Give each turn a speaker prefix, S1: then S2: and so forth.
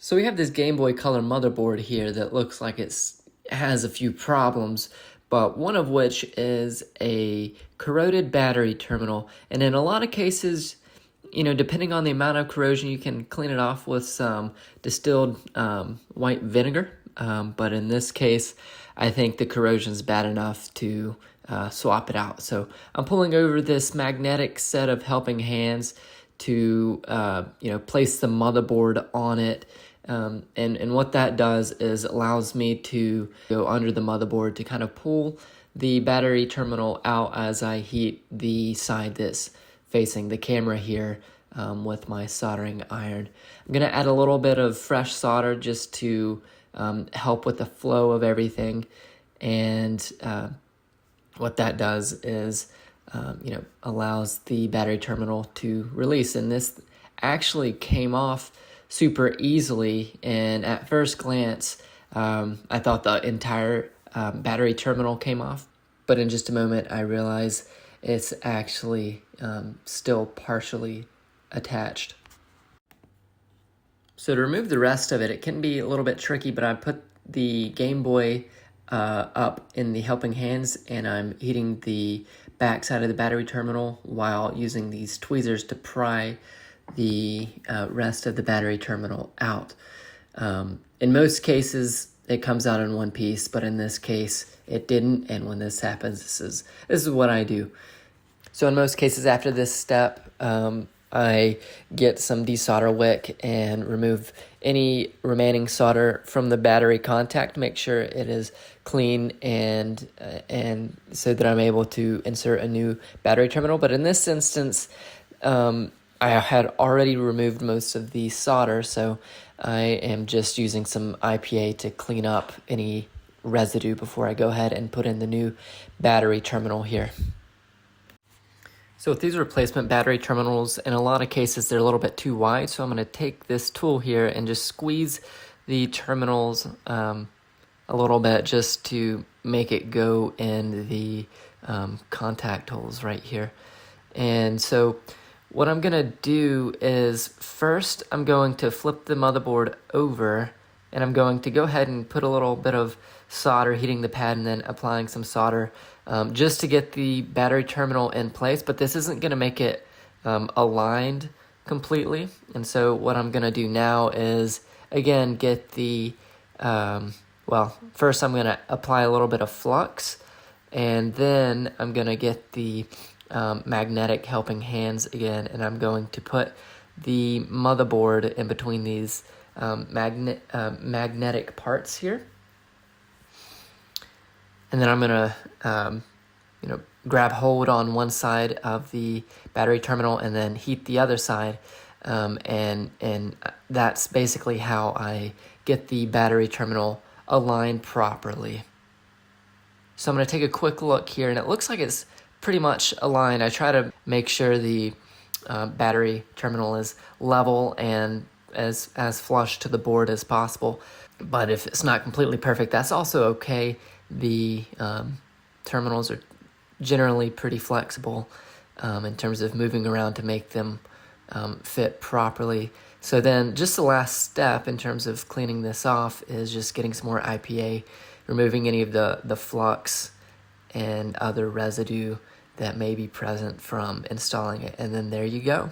S1: So we have this Game Boy Color motherboard here that looks like it has a few problems, but one of which is a corroded battery terminal. And in a lot of cases, depending on the amount of corrosion, you can clean it off with some distilled white vinegar. But in this case, I think the corrosion is bad enough to swap it out. So I'm pulling over this magnetic set of helping hands to place the motherboard on it. And what that does is allows me to go under the motherboard to kind of pull the battery terminal out as I heat the side that's facing the camera here with my soldering iron. I'm going to add a little bit of fresh solder just to help with the flow of everything. And what that does is allows the battery terminal to release. And this actually came off super easily, and at first glance I thought the entire battery terminal came off, but in just a moment I realize it's actually still partially attached. So to remove the rest of it, it can be a little bit tricky, but I put the Game Boy up in the helping hands, and I'm heating the back side of the battery terminal while using these tweezers to pry the rest of the battery terminal out. In most cases, it comes out in one piece, but in this case, it didn't. And when this happens, this is what I do. So in most cases, after this step, I get some desolder wick and remove any remaining solder from the battery contact. Make sure it is clean and so that I'm able to insert a new battery terminal. But in this instance, I had already removed most of the solder, so I am just using some IPA to clean up any residue before I go ahead and put in the new battery terminal here. So with these replacement battery terminals, in a lot of cases, they're a little bit too wide, so I'm going to take this tool here and just squeeze the terminals a little bit just to make it go in the contact holes right here. And so what I'm going to do is first I'm going to flip the motherboard over, and I'm going to go ahead and put a little bit of solder, heating the pad and then applying some solder just to get the battery terminal in place, but this isn't going to make it aligned completely. And so what I'm going to do now is, again, get the, first I'm going to apply a little bit of flux, and then I'm going to get the magnetic helping hands again, and I'm going to put the motherboard in between these magnetic parts here, and then I'm gonna grab hold on one side of the battery terminal and then heat the other side, and that's basically how I get the battery terminal aligned properly. So I'm going to take a quick look here, and it looks like it's pretty much aligned. I try to make sure the battery terminal is level and as flush to the board as possible. But if it's not completely perfect, that's also okay. The terminals are generally pretty flexible in terms of moving around to make them fit properly. So then just the last step in terms of cleaning this off is just getting some more IPA, removing any of the flux and other residue that may be present from installing it. And then there you go.